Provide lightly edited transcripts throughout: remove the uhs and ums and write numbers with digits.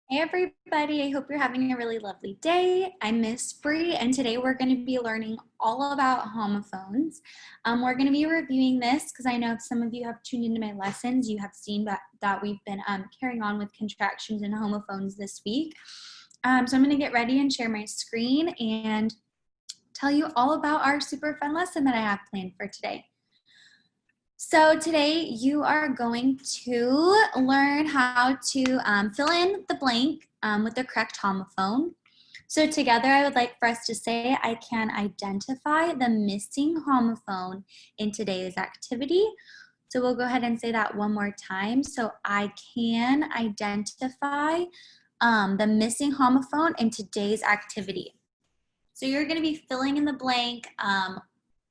Hey everybody, I hope you're having a really lovely day. I'm Miss Bree and today we're going to be learning all about homophones. We're going to be reviewing this because I know if some of you have tuned into my lessons, you have seen that we've been carrying on with contractions and homophones this week. So I'm going to get ready and share my screen and tell you all about our super fun lesson that I have planned for today. So today you are going to learn how to fill in the blank with the correct homophone. So together I would like for us to say, I can identify the missing homophone in today's activity. So we'll go ahead and say that one more time. So I can identify the missing homophone in today's activity. So you're going to be filling in the blank.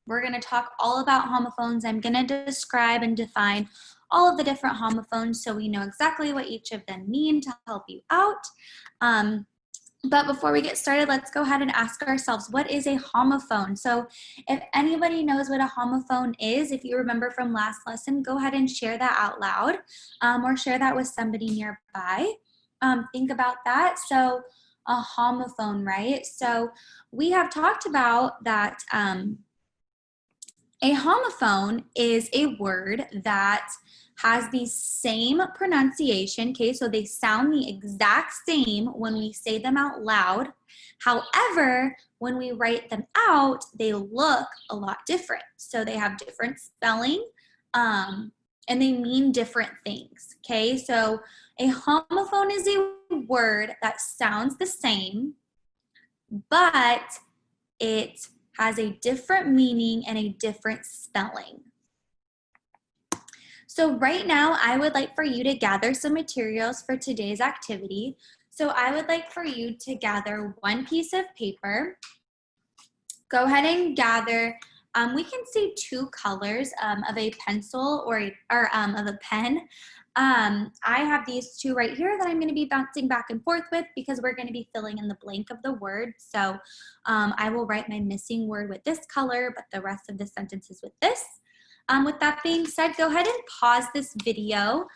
We're going to talk all about homophones. I'm going to describe and define all of the different homophones so we know exactly what each of them mean to help you out. But before we get started, let's go ahead and ask ourselves, what is a homophone? So if anybody knows what a homophone is, if you remember from last lesson, go ahead and share that out loud or share that with somebody nearby. Think about that. So a homophone, right? So we have talked about that a homophone is a word that has the same pronunciation, okay? So they sound the exact same when we say them out loud. However, when we write them out, they look a lot different. So they have different spelling and they mean different things, okay? So a homophone is a word that sounds the same, but it has a different meaning and a different spelling. So right now, I would like for you to gather some materials for today's activity. So I would like for you to gather one piece of paper. Go ahead and gather, we can see two colors of a pencil or of a pen. I have these two right here that I'm going to be bouncing back and forth with because we're going to be filling in the blank of the word. So I will write my missing word with this color, but the rest of the sentences with this. With that being said, go ahead and pause this video.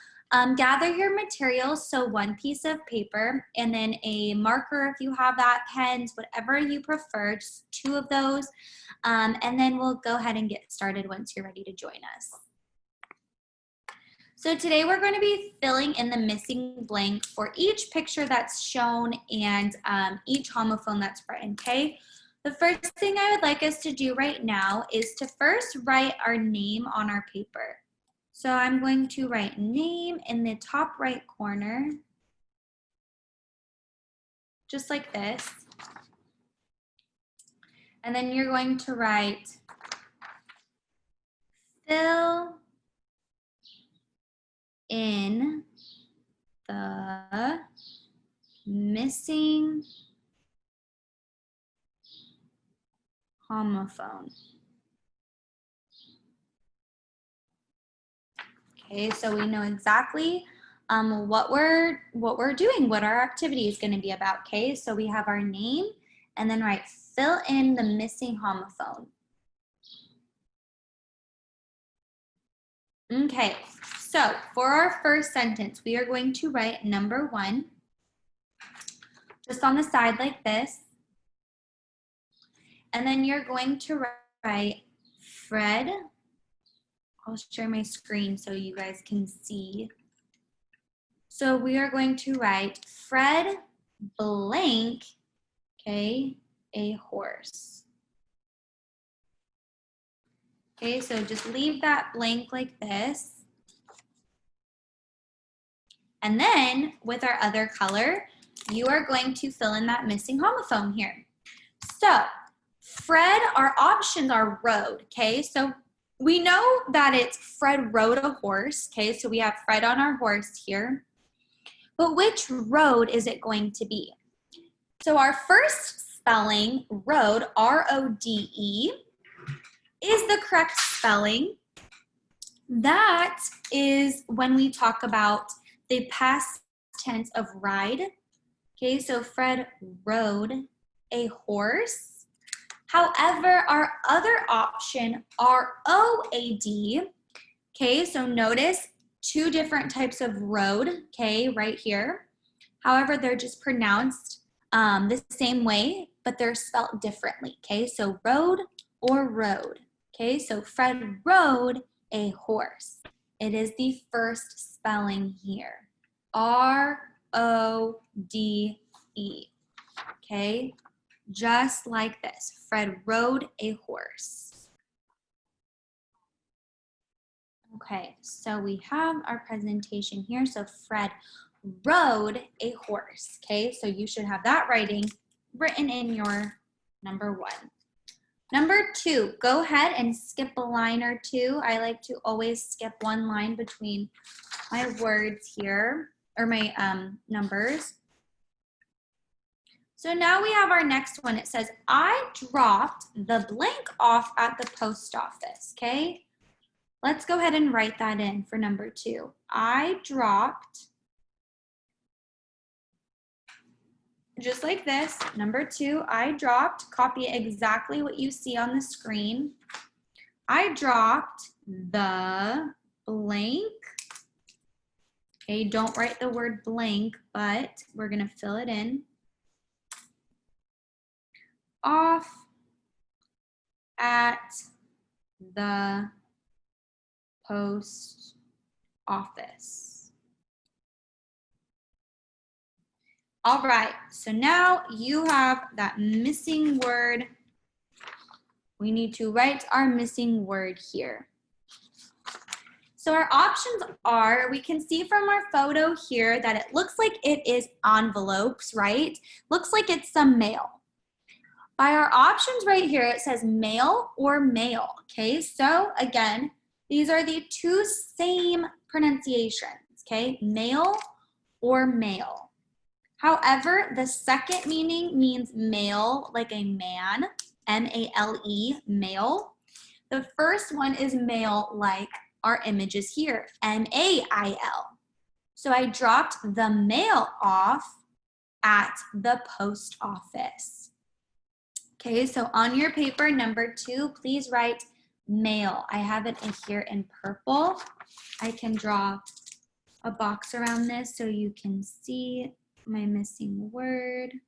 Gather your materials, so one piece of paper and then a marker if you have that, pens, whatever you prefer, just two of those. And then we'll go ahead and get started once you're ready to join us. So today we're going to be filling in the missing blank for each picture that's shown and each homophone that's written, okay? The first thing I would like us to do right now is to first write our name on our paper. So I'm going to write name in the top right corner, just like this. And then you're going to write fill in the missing homophone. Okay, so we know exactly what we're doing, what our activity is going to be about. Okay, so we have our name and then write fill in the missing homophone. Okay, so for our first sentence, we are going to write number 1 just on the side like this. And then you're going to write Fred. I'll share my screen so you guys can see. So we are going to write Fred blank, okay, a horse. Okay, so just leave that blank like this. And then with our other color, you are going to fill in that missing homophone here. So Fred, our options are rode, okay? So we know that it's Fred rode a horse, okay? So we have Fred on our horse here. But which road is it going to be? So our first spelling, rode, R-O-D-E, is the correct spelling. That is when we talk about the past tense of ride. Okay, so Fred rode a horse. However, our other option, R-O-A-D, okay, so notice two different types of road, okay, right here. However, they're just pronounced the same way, but they're spelled differently, okay? So road or road, okay? So Fred rode a horse. It is the first spelling here. R-O-D-E, okay? Just like this, Fred rode a horse. Okay, so we have our presentation here. So Fred rode a horse, okay? So you should have that written in your number 1. Number 2, go ahead and skip a line or two. I like to always skip one line between my words here, or my numbers. So now we have our next one. It says, I dropped the blank off at the post office, okay? Let's go ahead and write that in for number 2. I dropped, just like this, number 2, I dropped, copy exactly what you see on the screen. I dropped the blank. Okay, don't write the word blank, but we're gonna fill it in. Off at the post office. All right, so now you have that missing word. We need to write our missing word here. So our options are, we can see from our photo here that it looks like it is envelopes, right? Looks like it's some mail. By our options right here, it says mail or mail, okay? So again, these are the two same pronunciations, okay? Mail or mail. However, the second meaning means male, like a man, M-A-L-E, male. The first one is male, like our images here, M-A-I-L. So I dropped the mail off at the post office. Okay, so on your paper, number 2, please write mail. I have it in here in purple. I can draw a box around this so you can see my missing word.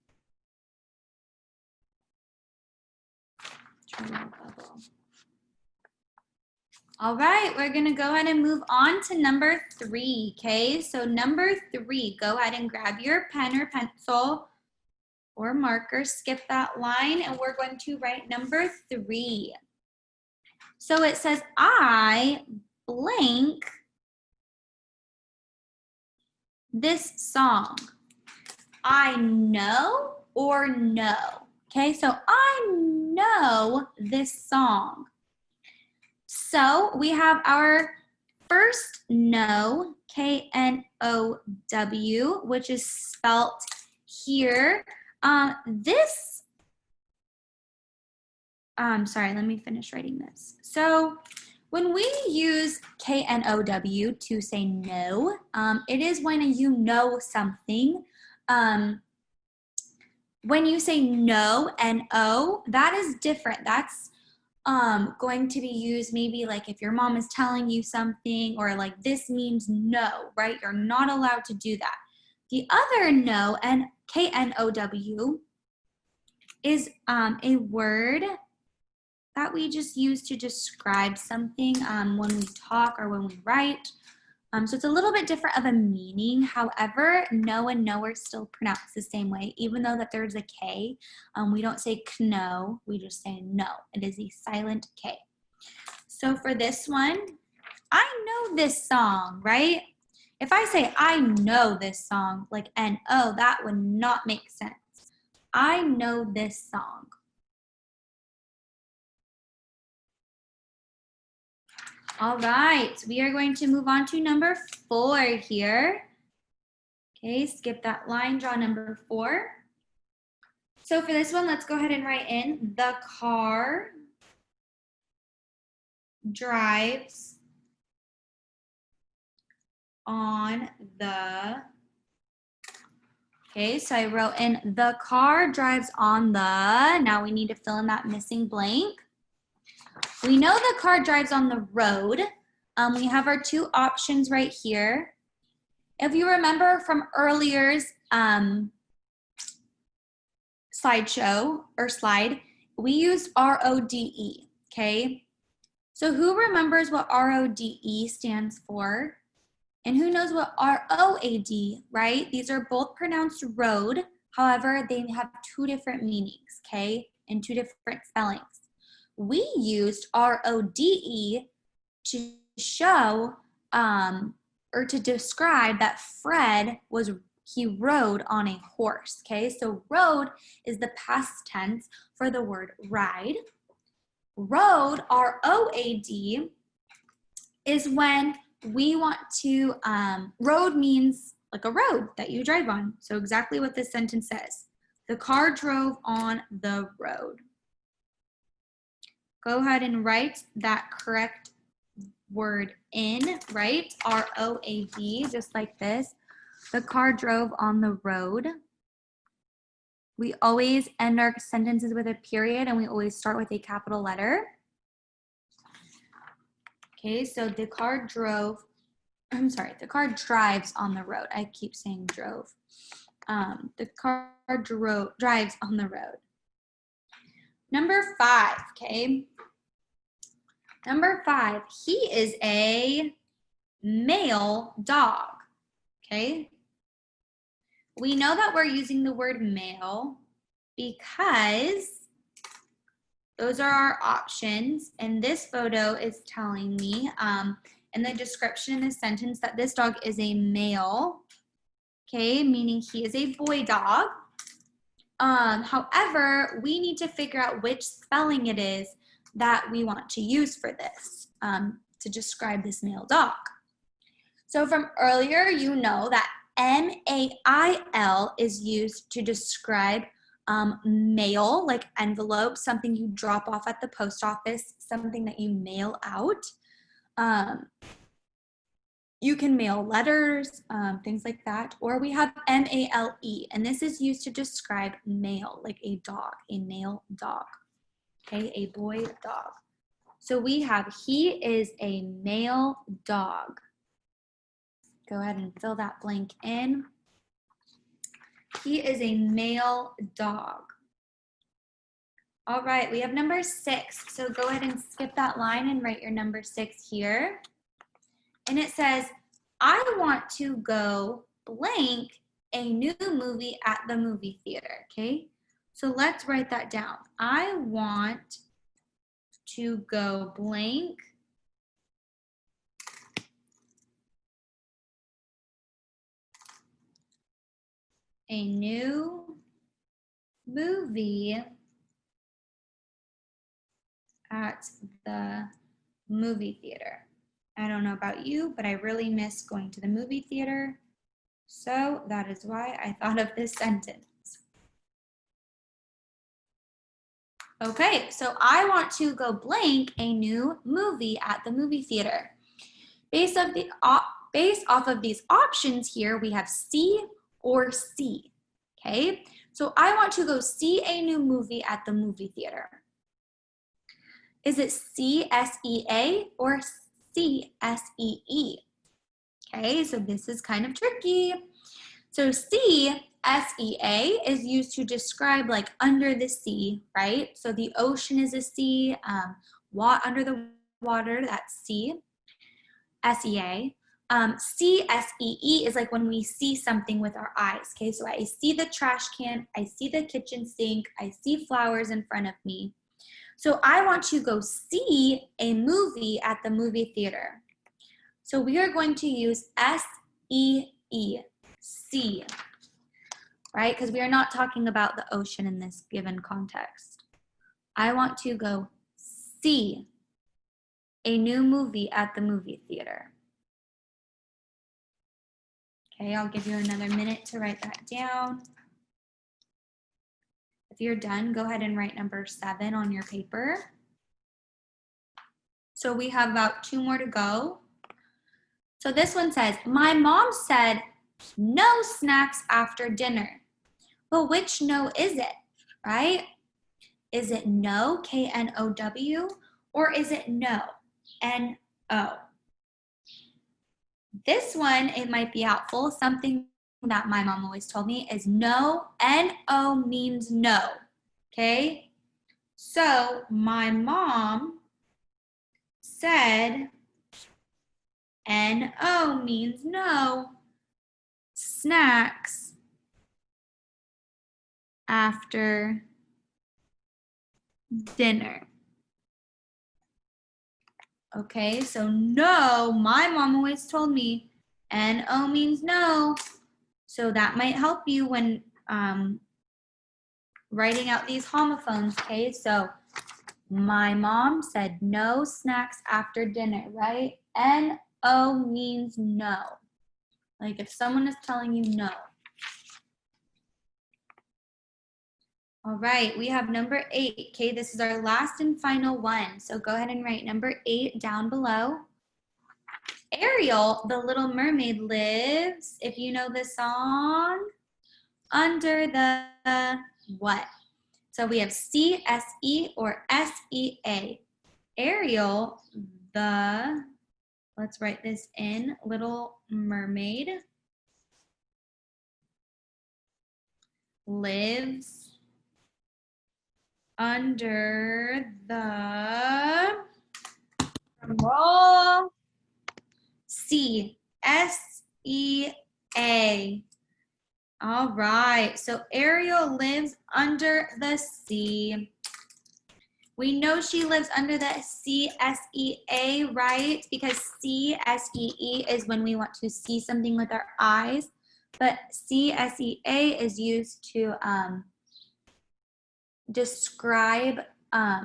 All right, we're gonna go ahead and move on to number 3, okay? So number 3, go ahead and grab your pen or pencil or marker, skip that line, and we're going to write number 3. So it says, I blank this song. I know or know. Okay, so I know this song. So we have our first know, K-N-O-W, which is spelt here. Sorry, let me finish writing this. So when we use K-N-O-W to say no, it is when you know something. When you say no, N-O, that is different. That's going to be used maybe like if your mom is telling you something, or like this means no, right? You're not allowed to do that. The other no, and K-N-O-W, is a word that we just use to describe something when we talk or when we write. So it's a little bit different of a meaning. However, no and no are still pronounced the same way, even though that there's a K. We don't say kno, we just say no. It is a silent K. So for this one, I know this song, right? If I say I know this song, like N-O, that would not make sense. I know this song. All right, we are going to move on to number 4 here. Okay, skip that line, draw number 4. So for this one, let's go ahead and write in the car drives on the, okay, so I wrote in the car drives on the, now we need to fill in that missing blank. We know the car drives on the road. We have our 2 options right here. If you remember from earlier's slideshow or slide, we used RODE, okay? So who remembers what RODE stands for? And who knows what ROAD, right? These are both pronounced road. However, they have two different meanings, okay? And two different spellings. We used RODE to show or to describe that Fred he rode on a horse, okay? So rode is the past tense for the word ride. Rode, ROAD, is when we want to, road means like a road that you drive on. So exactly what this sentence says. The car drove on the road. Go ahead and write that correct word in, right? ROAD, just like this. The car drove on the road. We always end our sentences with a period, and we always start with a capital letter. Okay, so the car drives on the road. I keep saying drove. The car drives on the road. Number 5, okay? Number 5, he is a male dog, okay? We know that we're using the word male because those are our options, and this photo is telling me in the description in the sentence that this dog is a male, okay, meaning he is a boy dog. However, we need to figure out which spelling it is that we want to use for this to describe this male dog. So from earlier, you know that MAIL is used to describe mail, like envelope, something you drop off at the post office, something that you mail out. You can mail letters, things like that. Or we have MALE, and this is used to describe male, like a dog, a male dog, okay, a boy dog. So we have, he is a male dog. Go ahead and fill that blank in. He is a male dog. All right, we have number 6. So go ahead and skip that line and write your number 6 here. And it says, I want to go blank a new movie at the movie theater, okay? So let's write that down. I want to go blank a new movie at the movie theater. I don't know about you, but I really miss going to the movie theater. So that is why I thought of this sentence. Okay, so I want to go blank a new movie at the movie theater. Based off of these options here, we have C or C, okay? So I want to go see a new movie at the movie theater. Is it CSEA or CSEE? Okay, so this is kind of tricky. So CSEA is used to describe like under the sea, right? So the ocean is a sea, under the water, that's C. SEA. CSEE is like when we see something with our eyes, okay? So I see the trash can, I see the kitchen sink, I see flowers in front of me. So I want to go see a movie at the movie theater. So we are going to use SEE, C, right? Because we are not talking about the ocean in this given context. I want to go see a new movie at the movie theater. Okay, I'll give you another minute to write that down. If you're done, go ahead and write number 7 on your paper. So we have about 2 more to go. So this one says, my mom said no snacks after dinner. Well, which no is it, right? Is it no, K-N-O-W, or is it no, N-O? This one, it might be helpful. Something that my mom always told me is no, N-O means no, okay? So my mom said N-O means no snacks after dinner. Okay, so no, my mom always told me N-O means no. So that might help you when writing out these homophones, okay? So my mom said no snacks after dinner, right? N-O means no. Like if someone is telling you no. All right, we have number 8, okay? This is our last and final one. So go ahead and write number 8 down below. Ariel, the Little Mermaid, lives, if you know the song, under the what? So we have C-S-E or S-E-A. Ariel, the, let's write this in, Little Mermaid, lives under the roll C, S-E-A. All right, so Ariel lives under the sea. We know she lives under the C-S-E-A, right? Because C-S-E-E is when we want to see something with our eyes, but C-S-E-A is used to describe,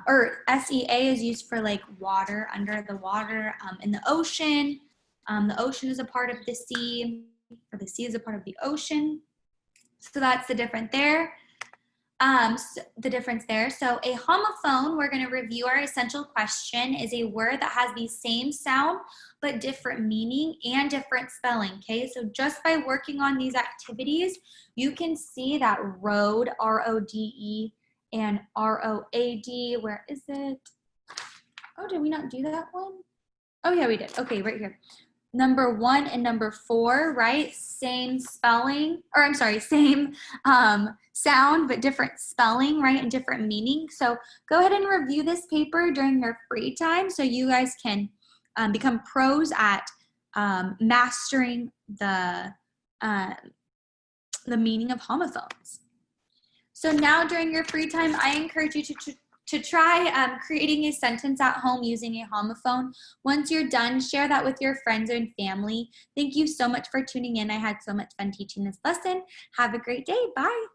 or S-E-A is used for like water, under the water, in the ocean. The ocean is a part of the sea, or the sea is a part of the ocean. So that's the difference there. The difference there. So a homophone, we're going to review our essential question, is a word that has the same sound but different meaning and different spelling. Okay, so just by working on these activities, you can see that road, R-O-D-E, and R-O-A-D. Where is it? Oh, did we not do that one? Oh yeah, we did. Okay, right here. Number 1 and number 4, right? Same spelling, or I'm sorry, same sound, but different spelling, right? And different meaning. So go ahead and review this paper during your free time so you guys can become pros at mastering the meaning of homophones. So now during your free time, I encourage you to try creating a sentence at home using a homophone. Once you're done, share that with your friends and family. Thank you so much for tuning in. I had so much fun teaching this lesson. Have a great day. Bye.